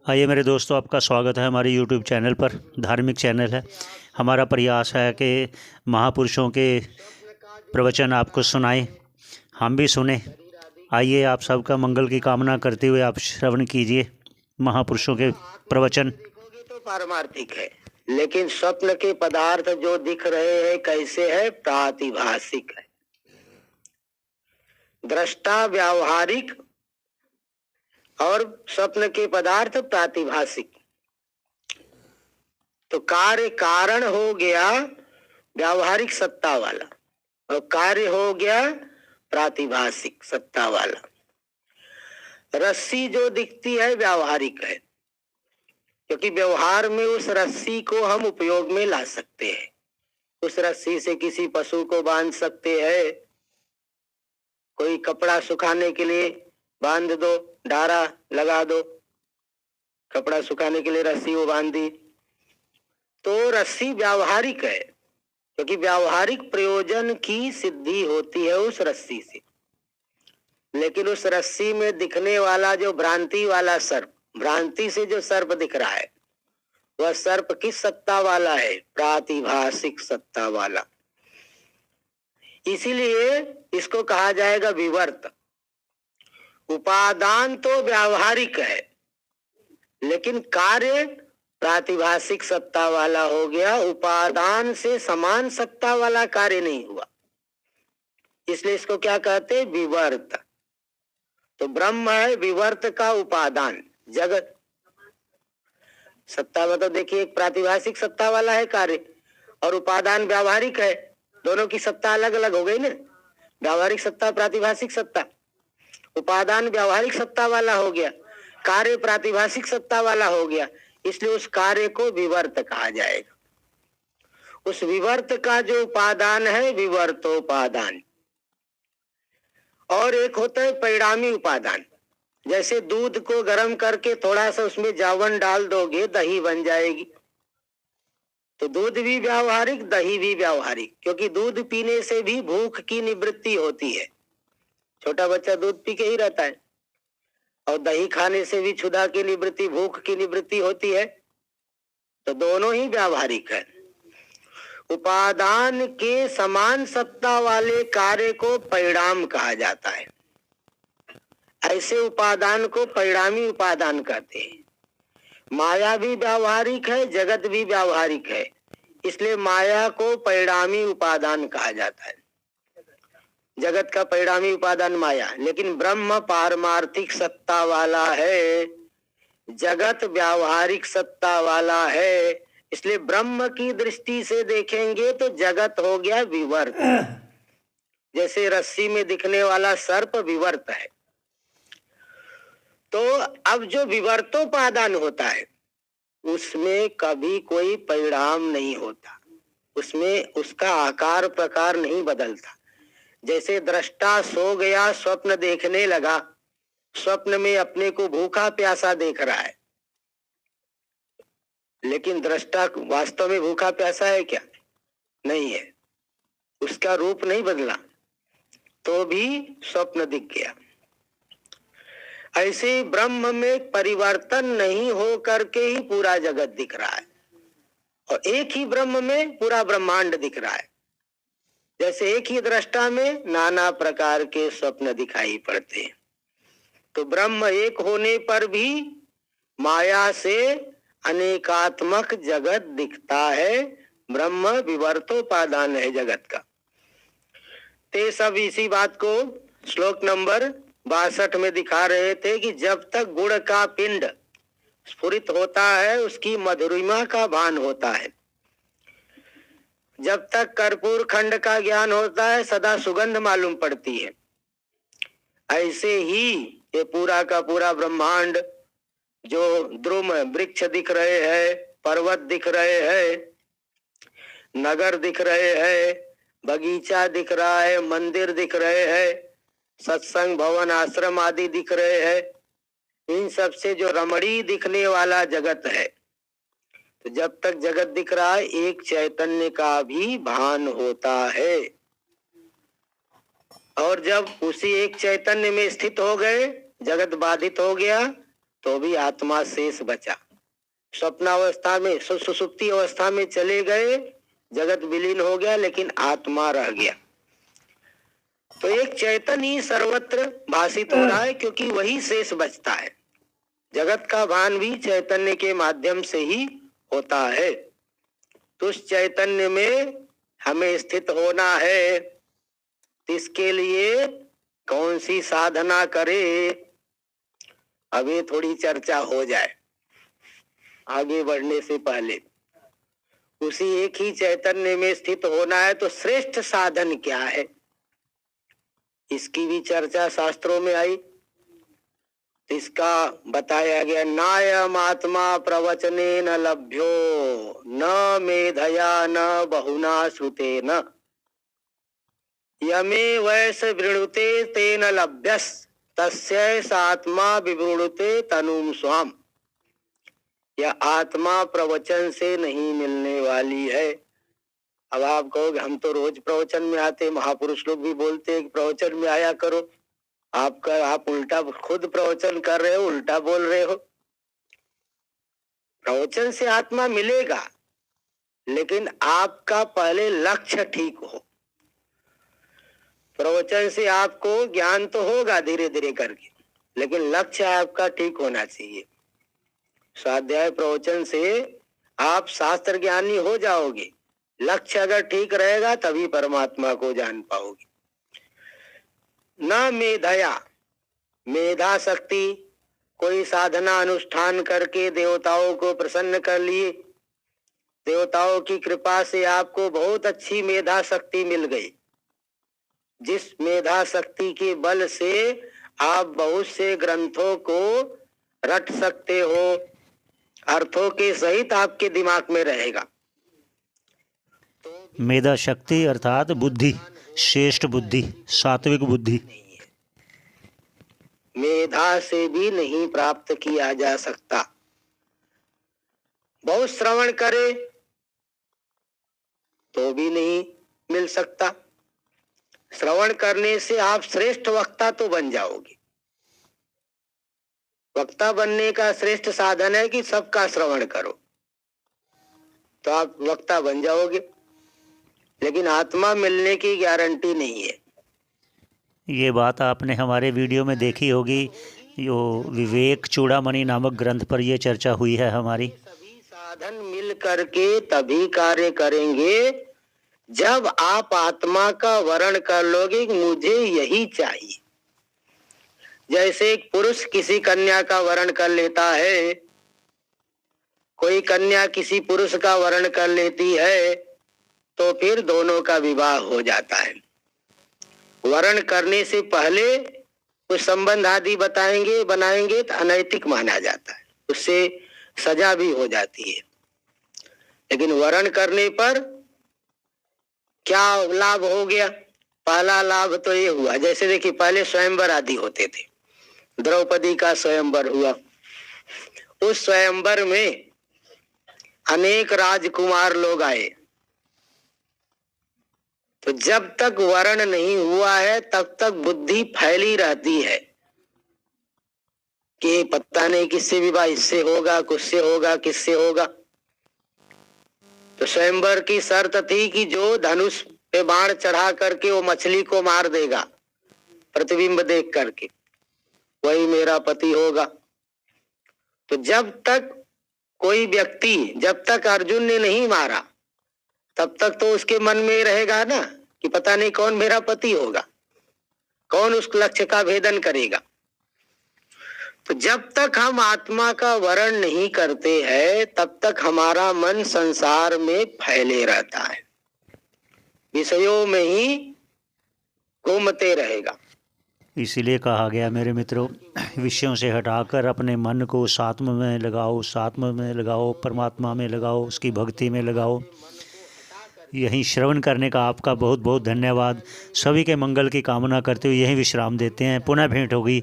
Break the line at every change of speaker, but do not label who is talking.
आइए मेरे दोस्तों, आपका स्वागत है हमारे YouTube चैनल पर। धार्मिक चैनल है। हमारा प्रयास है कि महापुरुषों के प्रवचन आपको सुनाएं, हम भी सुने। आइए, आप सबका मंगल की कामना करते हुए आप श्रवण कीजिए महापुरुषों के प्रवचन।
देखोगे तो पारमार्थिक है, लेकिन स्वप्न के पदार्थ जो दिख रहे हैं कैसे है? प्रातिभाषिक है। दृष्टा व्यावहारिक और स्वप्न के पदार्थ प्रातिभाषिक। तो कार्य कारण हो गया व्यावहारिक सत्ता वाला और कार्य हो गया प्रातिभाषिक सत्ता वाला। रस्सी जो दिखती है व्यावहारिक है, क्योंकि व्यवहार में उस रस्सी को हम उपयोग में ला सकते हैं। उस रस्सी से किसी पशु को बांध सकते हैं, कोई कपड़ा सुखाने के लिए बांध दो, डारा लगा दो, कपड़ा सुखाने के लिए रस्सी वो बांध दी। तो रस्सी व्यावहारिक है, क्योंकि व्यावहारिक प्रयोजन की सिद्धि होती है उस रस्सी से। लेकिन उस रस्सी में दिखने वाला जो भ्रांति वाला सर्प, भ्रांति से जो सर्प दिख रहा है, वह सर्प किस सत्ता वाला है? प्रातिभाषिक सत्ता वाला। इसीलिए इसको कहा जाएगा विवर्त। उपादान तो व्यावहारिक है, लेकिन कार्य प्रातिभाषिक सत्ता वाला हो गया। उपादान से समान सत्ता वाला कार्य नहीं हुआ, इसलिए इसको क्या कहते हैं? विवर्त। तो ब्रह्म है विवर्त का उपादान। जगत सत्ता मतलब देखिए, एक प्रातिभाषिक सत्ता वाला है कार्य और उपादान व्यावहारिक है। दोनों की सत्ता अलग अलग हो गई ना। व्यावहारिक सत्ता, प्रातिभाषिक सत्ता। उपादान व्यावहारिक सत्ता वाला हो गया, कार्य प्रातिभाषिक सत्ता वाला हो गया, इसलिए उस कार्य को विवर्त कहा जाएगा। उस विवर्त का जो उपादान है विवर्तोपादान। और एक होता है परिणामी उपादान। जैसे दूध को गर्म करके थोड़ा सा उसमें जावन डाल दोगे, दही बन जाएगी। तो दूध भी व्यावहारिक, दही भी व्यावहारिक, क्योंकि दूध पीने से भी भूख की निवृत्ति होती है। छोटा बच्चा दूध पी के ही रहता है। और दही खाने से भी क्षुधा की निवृत्ति, भूख की निवृत्ति होती है। तो दोनों ही व्यावहारिक है। उपादान के समान सत्ता वाले कार्य को परिणाम कहा जाता है। ऐसे उपादान को परिणामी उपादान कहते हैं। माया भी व्यावहारिक है, जगत भी व्यावहारिक है, इसलिए माया को परिणामी उपादान कहा जाता है। जगत का परिणामी उपादान माया, लेकिन ब्रह्म पारमार्थिक सत्ता वाला है, जगत व्यावहारिक सत्ता वाला है। इसलिए ब्रह्म की दृष्टि से देखेंगे तो जगत हो गया विवर्त। जैसे रस्सी में दिखने वाला सर्प विवर्त है। तो अब जो विवर्तोपादान होता है उसमें कभी कोई परिणाम नहीं होता, उसमें उसका आकार प्रकार नहीं बदलता। जैसे दृष्टा सो गया, स्वप्न देखने लगा, स्वप्न में अपने को भूखा प्यासा देख रहा है, लेकिन दृष्टा वास्तव में भूखा प्यासा है क्या? नहीं है। उसका रूप नहीं बदला तो भी स्वप्न दिख गया। ऐसे ब्रह्म में परिवर्तन नहीं हो करके ही पूरा जगत दिख रहा है, और एक ही ब्रह्म में पूरा ब्रह्मांड दिख रहा है। जैसे एक ही दृष्टा में नाना प्रकार के स्वप्न दिखाई पड़ते हैं। तो ब्रह्म एक होने पर भी माया से अनेकात्मक जगत दिखता है। ब्रह्म विवर्तोपादान है जगत का। ते सब इसी बात को श्लोक नंबर 62 में दिखा रहे थे कि जब तक गुड़ का पिंड स्फुरित होता है उसकी मधुरिमा का भान होता है। जब तक कर्पूर खंड का ज्ञान होता है सदा सुगंध मालूम पड़ती है। ऐसे ही ये पूरा का पूरा ब्रह्मांड, जो द्रुम वृक्ष दिख रहे हैं, पर्वत दिख रहे हैं, नगर दिख रहे हैं, बगीचा दिख रहा है, मंदिर दिख रहे हैं, सत्संग भवन आश्रम आदि दिख रहे हैं, इन सब से जो रमणी दिखने वाला जगत है। तो जब तक जगत दिख रहा है एक चैतन्य का भी भान होता है। और जब उसी एक चैतन्य में स्थित हो गए, जगत बाधित हो गया, तो भी आत्मा शेष बचा। स्वप्नावस्था में सुसुप्ति अवस्था में चले गए, जगत विलीन हो गया, लेकिन आत्मा रह गया। तो एक चैतन्य ही सर्वत्र भाषित हो रहा है, क्योंकि वही शेष बचता है। जगत का भान भी चैतन्य के माध्यम से ही होता है। तो उस चैतन्य में हमें स्थित होना है। इसके लिए कौन सी साधना करे, अभी थोड़ी चर्चा हो जाए आगे बढ़ने से पहले। उसी एक ही चैतन्य में स्थित होना है, तो श्रेष्ठ साधन क्या है, इसकी भी चर्चा शास्त्रों में आई। इसका बताया गया, नायम आत्मा प्रवचने न लभ्यो न मेधया न बहुना श्रुते न यमे वैस वृणुते तेन लभ्यस तस्यैष आत्मा विवृणुते तनुम स्वाम। यह आत्मा प्रवचन से नहीं मिलने वाली है। अब आप कहोगे हम तो रोज प्रवचन में आते, महापुरुष लोग भी बोलते हैं कि प्रवचन में आया करो। आप उल्टा खुद प्रवचन कर रहे हो, उल्टा बोल रहे हो। प्रवचन से आत्मा मिलेगा, लेकिन आपका पहले लक्ष्य ठीक हो। प्रवचन से आपको ज्ञान तो होगा धीरे धीरे करके, लेकिन लक्ष्य आपका ठीक होना चाहिए। स्वाध्याय प्रवचन से आप शास्त्र ज्ञानी हो जाओगे, लक्ष्य अगर ठीक रहेगा तभी परमात्मा को जान पाओगे। न मेधया, मेधा शक्ति, कोई साधना अनुष्ठान करके देवताओं को प्रसन्न कर लिए, देवताओं की कृपा से आपको बहुत अच्छी मेधा शक्ति मिल गई, जिस मेधा शक्ति के बल से आप बहुत से ग्रंथों को रट सकते हो, अर्थों के सहित आपके दिमाग में रहेगा।
मेधा शक्ति अर्थात बुद्धि, श्रेष्ठ बुद्धि, सात्विक बुद्धि
मेधा से भी नहीं प्राप्त किया जा सकता। बहुत श्रवण करे तो भी नहीं मिल सकता। श्रवण करने से आप श्रेष्ठ वक्ता तो बन जाओगे। वक्ता बनने का श्रेष्ठ साधन है कि सबका श्रवण करो, तो आप वक्ता बन जाओगे, लेकिन आत्मा मिलने की गारंटी नहीं है।
ये बात आपने हमारे वीडियो में देखी होगी, जो विवेक चूड़ामणि नामक ग्रंथ पर यह चर्चा हुई है हमारी।
सभी साधन मिल करके तभी कार्य करेंगे जब आप आत्मा का वर्ण कर लोगे कि मुझे यही चाहिए। जैसे एक पुरुष किसी कन्या का वर्ण कर लेता है, कोई कन्या किसी पुरुष का वर्ण कर लेती है, तो फिर दोनों का विवाह हो जाता है। वर्ण करने से पहले कुछ संबंध आदि बनाएंगे तो अनैतिक माना जाता है, उससे सजा भी हो जाती है। लेकिन वर्ण करने पर क्या लाभ हो गया? पहला लाभ तो ये हुआ, जैसे देखिए पहले स्वयंवर आदि होते थे, द्रौपदी का स्वयंवर हुआ। उस स्वयंवर में अनेक राजकुमार लोग आए, तो जब तक वर्ण नहीं हुआ है तब तक बुद्धि फैली रहती है कि पता नहीं किससे विवाह, इससे होगा, किससे होगा, किससे होगा। तो स्वयंवर की शर्त थी कि जो धनुष पे बाण चढ़ा करके वो मछली को मार देगा प्रतिबिंब देख करके, वही मेरा पति होगा। तो जब तक कोई व्यक्ति, जब तक अर्जुन ने नहीं मारा तब तक तो उसके मन में रहेगा ना कि पता नहीं कौन मेरा पति होगा, कौन उस लक्ष्य का भेदन करेगा। तो जब तक हम आत्मा का वर्ण नहीं करते हैं तब तक हमारा मन संसार में फैले रहता है, विषयों में ही घूमते रहेगा।
इसीलिए कहा गया मेरे मित्रों, विषयों से हटाकर अपने मन को सात्म में लगाओ, सात्म में लगाओ, परमात्मा में लगाओ, उसकी भक्ति में लगाओ। यहीं श्रवण करने का आपका बहुत बहुत धन्यवाद। सभी के मंगल की कामना करते हुए यहीं विश्राम देते हैं। पुनः भेंट होगी।